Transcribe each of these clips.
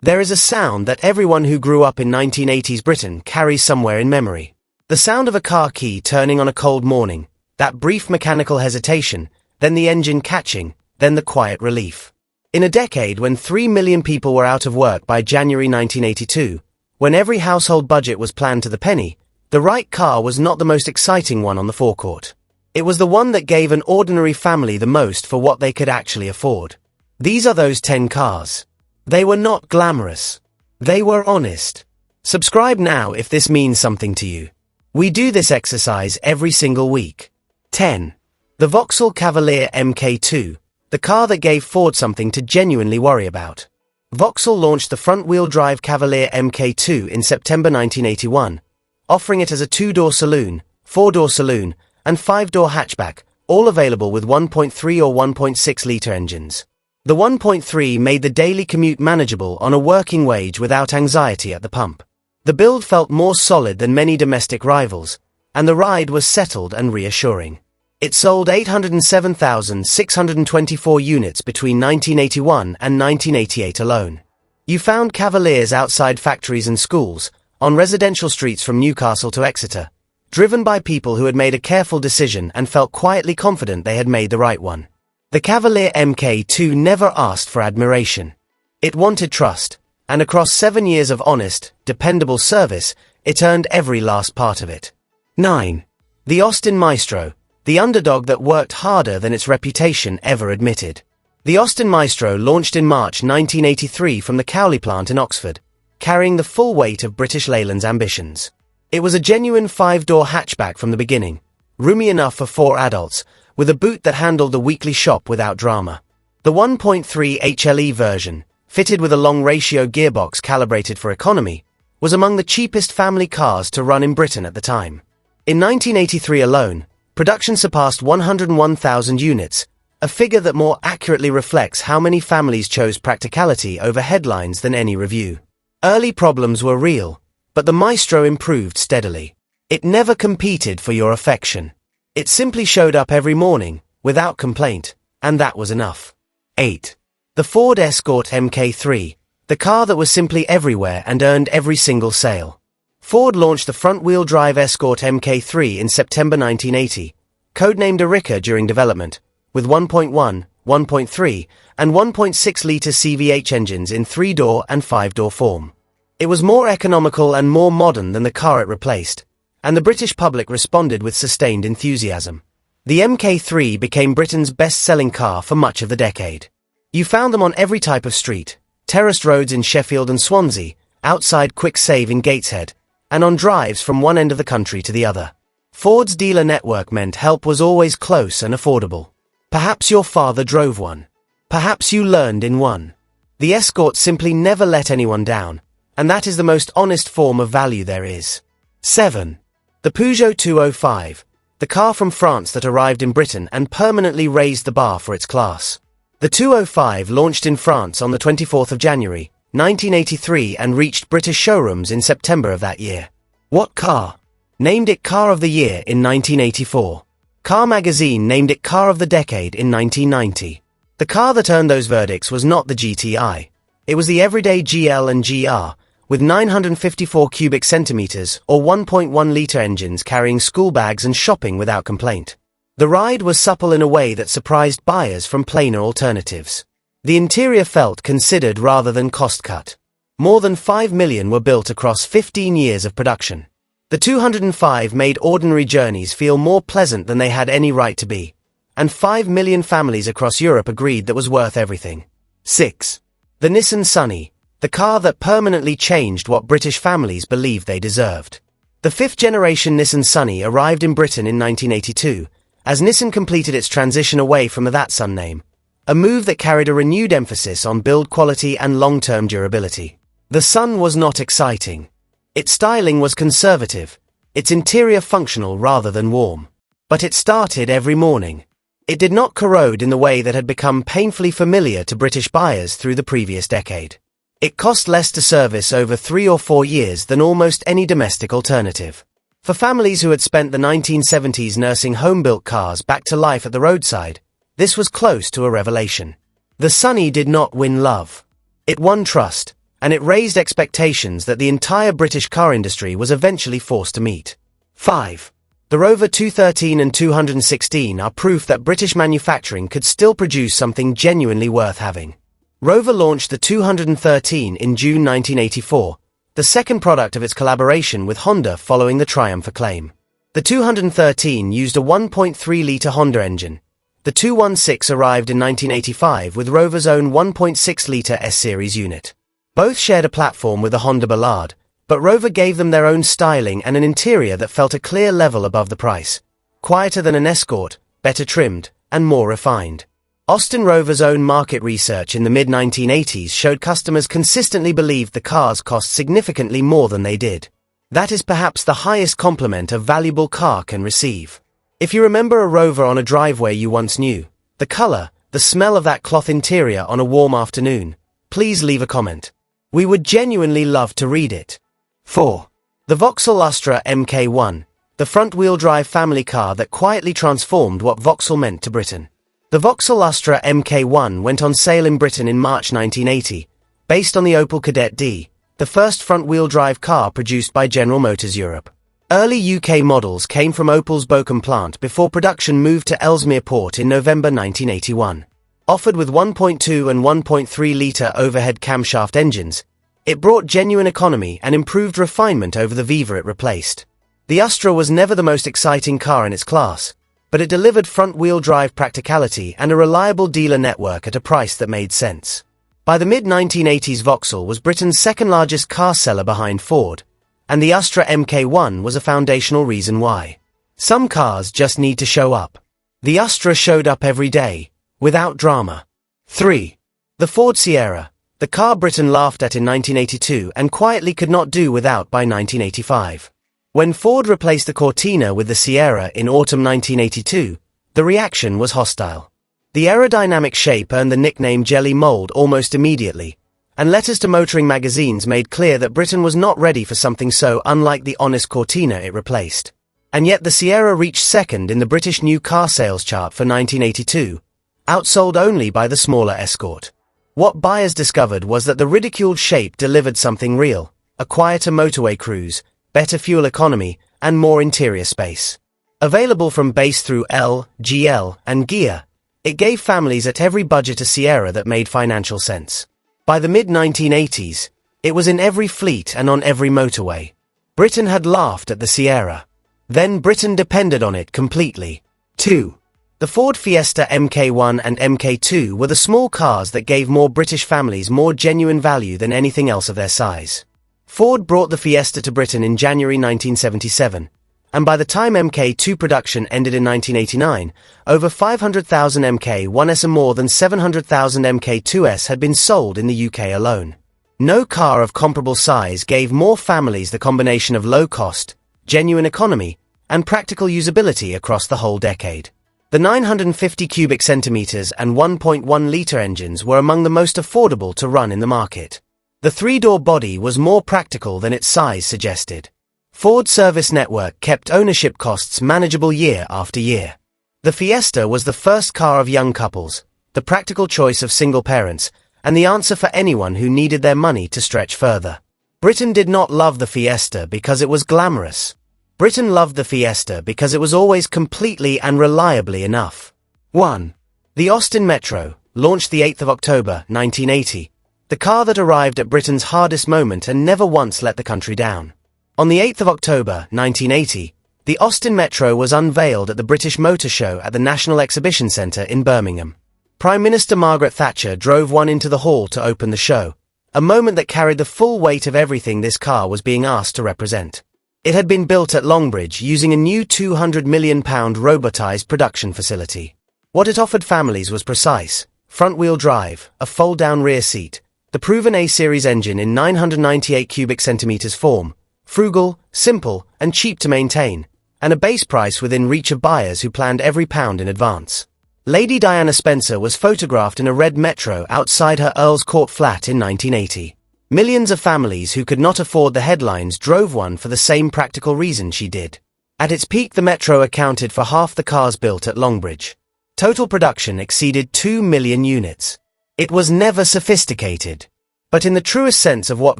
There is a sound that everyone who grew up in 1980s Britain carries somewhere in memory. The sound of a car key turning on a cold morning, that brief mechanical hesitation, then the engine catching, then the quiet relief. In a decade when 3 million people were out of work by January 1982, when every household budget was planned to the penny, the right car was not the most exciting one on the forecourt. It was the one that gave an ordinary family the most for what they could actually afford. These are those 10 cars. They were not glamorous. They were honest. Subscribe now if this means something to you. We do this exercise every single week. 10. The Vauxhall Cavalier MK2, the car that gave Ford something to genuinely worry about. Vauxhall launched the front-wheel drive Cavalier MK2 in September 1981, offering it as a 2-door saloon, 4-door saloon, and 5-door hatchback, all available with 1.3 or 1.6-litre engines. The 1.3 made the daily commute manageable on a working wage without anxiety at the pump. The build felt more solid than many domestic rivals, and the ride was settled and reassuring. It sold 807,624 units between 1981 and 1988 alone. You found Cavaliers outside factories and schools, on residential streets from Newcastle to Exeter, driven by people who had made a careful decision and felt quietly confident they had made the right one. The Cavalier MK2 never asked for admiration. It wanted trust, and across 7 years of honest, dependable service, it earned every last part of it. 9. The Austin Maestro, the underdog that worked harder than its reputation ever admitted. The Austin Maestro launched in March 1983 from the Cowley plant in Oxford, carrying the full weight of British Leyland's ambitions. It was a genuine 5-door hatchback from the beginning, roomy enough for 4 adults, with a boot that handled the weekly shop without drama. The 1.3 HLE version, fitted with a long ratio gearbox calibrated for economy, was among the cheapest family cars to run in Britain at the time. In 1983 alone, production surpassed 101,000 units, a figure that more accurately reflects how many families chose practicality over headlines than any review. Early problems were real, but the Maestro improved steadily. It never competed for your affection. It simply showed up every morning, without complaint, and that was enough. 8. The Ford Escort Mk3, the car that was simply everywhere and earned every single sale. Ford launched the front-wheel drive Escort Mk3 in September 1980, codenamed Erika during development, with 1.1, 1.3, and 1.6-litre CVH engines in 3-door and 5-door form. It was more economical and more modern than the car it replaced, and the British public responded with sustained enthusiasm. The Mk3 became Britain's best-selling car for much of the decade. You found them on every type of street, terraced roads in Sheffield and Swansea, outside Quick Save in Gateshead, and on drives from one end of the country to the other. Ford's dealer network meant help was always close and affordable. Perhaps your father drove one. Perhaps you learned in one. The Escort simply never let anyone down, and that is the most honest form of value there is. 7. The Peugeot 205, the car from France that arrived in Britain and permanently raised the bar for its class. The 205 launched in France on the 24th of January, 1983 and reached British showrooms in September of that year. What car? Named it Car of the Year in 1984. Car Magazine named it Car of the Decade in 1990. The car that earned those verdicts was not the GTI. It was the everyday GL and GR, with 954 cubic centimeters or 1.1-litre engines carrying school bags and shopping without complaint. The ride was supple in a way that surprised buyers from plainer alternatives. The interior felt considered rather than cost-cut. More than 5 million were built across 15 years of production. The 205 made ordinary journeys feel more pleasant than they had any right to be, and 5 million families across Europe agreed that was worth everything. 6. The Nissan Sunny, the car that permanently changed what British families believed they deserved. The 5th-generation Nissan Sunny arrived in Britain in 1982, as Nissan completed its transition away from the That Sun name, a move that carried a renewed emphasis on build quality and long-term durability. The Sun was not exciting. Its styling was conservative, its interior functional rather than warm. But it started every morning. It did not corrode in the way that had become painfully familiar to British buyers through the previous decade. It cost less to service over 3 or 4 years than almost any domestic alternative. For families who had spent the 1970s nursing home-built cars back to life at the roadside, this was close to a revelation. The Sunny did not win love. It won trust, and it raised expectations that the entire British car industry was eventually forced to meet. 5. The Rover 213 and 216 are proof that British manufacturing could still produce something genuinely worth having. Rover launched the 213 in June 1984, the second product of its collaboration with Honda following the Triumph acclaim. The 213 used a 1.3-litre Honda engine. The 216 arrived in 1985 with Rover's own 1.6-litre S-Series unit. Both shared a platform with the Honda Ballade, but Rover gave them their own styling and an interior that felt a clear level above the price. Quieter than an Escort, better trimmed, and more refined. Austin Rover's own market research in the mid-1980s showed customers consistently believed the cars cost significantly more than they did. That is perhaps the highest compliment a valuable car can receive. If you remember a Rover on a driveway you once knew, the color, the smell of that cloth interior on a warm afternoon, please leave a comment. We would genuinely love to read it. 4. The Vauxhall Astra MK1, the front-wheel drive family car that quietly transformed what Vauxhall meant to Britain. The Vauxhall Astra MK1 went on sale in Britain in March 1980, based on the Opel Kadett D, the first front-wheel drive car produced by General Motors Europe. Early UK models came from Opel's Bochum plant before production moved to Ellesmere Port in November 1981. Offered with 1.2 and 1.3-litre overhead camshaft engines, it brought genuine economy and improved refinement over the Viva it replaced. The Astra was never the most exciting car in its class, but it delivered front-wheel drive practicality and a reliable dealer network at a price that made sense. By the mid-1980s, Vauxhall was Britain's second-largest car seller behind Ford, and the Astra MK1 was a foundational reason why. Some cars just need to show up. The Astra showed up every day, without drama. 3. The Ford Sierra, the car Britain laughed at in 1982 and quietly could not do without by 1985. When Ford replaced the Cortina with the Sierra in autumn 1982, the reaction was hostile. The aerodynamic shape earned the nickname Jelly Mold almost immediately, and letters to motoring magazines made clear that Britain was not ready for something so unlike the honest Cortina it replaced. And yet the Sierra reached second in the British new car sales chart for 1982, outsold only by the smaller Escort. What buyers discovered was that the ridiculed shape delivered something real, a quieter motorway cruise, better fuel economy, and more interior space. Available from base through L, GL, and Gear, it gave families at every budget a Sierra that made financial sense. By the mid-1980s, it was in every fleet and on every motorway. Britain had laughed at the Sierra. Then Britain depended on it completely. 2. The Ford Fiesta Mk1 and Mk2 were the small cars that gave more British families more genuine value than anything else of their size. Ford brought the Fiesta to Britain in January 1977, and by the time Mk2 production ended in 1989, over 500,000 Mk1s and more than 700,000 Mk2s had been sold in the UK alone. No car of comparable size gave more families the combination of low cost, genuine economy, and practical usability across the whole decade. The 950 cubic centimeters and 1.1-litre engines were among the most affordable to run in the market. The three-door body was more practical than its size suggested. Ford's service network kept ownership costs manageable year after year. The Fiesta was the first car of young couples, the practical choice of single parents, and the answer for anyone who needed their money to stretch further. Britain did not love the Fiesta because it was glamorous. Britain loved the Fiesta because it was always completely and reliably enough. 1. The Austin Metro, launched the 8th of October, 1980. The car that arrived at Britain's hardest moment and never once let the country down. On the 8th of October, 1980, the Austin Metro was unveiled at the British Motor Show at the National Exhibition Centre in Birmingham. Prime Minister Margaret Thatcher drove one into the hall to open the show, a moment that carried the full weight of everything this car was being asked to represent. It had been built at Longbridge using a new £200 million robotised production facility. What it offered families was precise: front-wheel drive, a fold-down rear seat, the proven A-Series engine in 998 cubic centimetres form, frugal, simple, and cheap to maintain, and a base price within reach of buyers who planned every pound in advance. Lady Diana Spencer was photographed in a red Metro outside her Earl's Court flat in 1980. Millions of families who could not afford the headlines drove one for the same practical reason she did. At its peak, the Metro accounted for half the cars built at Longbridge. Total production exceeded 2 million units. It was never sophisticated. But in the truest sense of what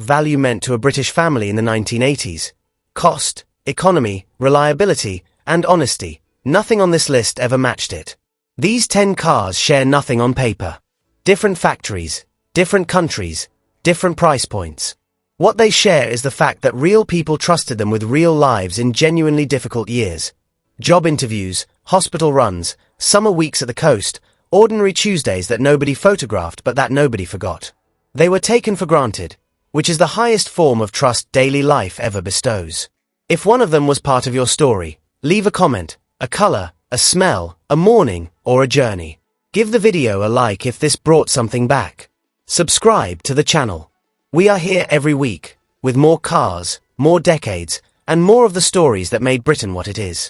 value meant to a British family in the 1980s, cost, economy, reliability, and honesty, nothing on this list ever matched it. These 10 cars share nothing on paper. Different factories, different countries, different price points. What they share is the fact that real people trusted them with real lives in genuinely difficult years. Job interviews, hospital runs, summer weeks at the coast, ordinary Tuesdays that nobody photographed but that nobody forgot. They were taken for granted, which is the highest form of trust daily life ever bestows. If one of them was part of your story, leave a comment, a color, a smell, a morning, or a journey. Give the video a like if this brought something back. Subscribe to the channel. We are here every week, with more cars, more decades, and more of the stories that made Britain what it is.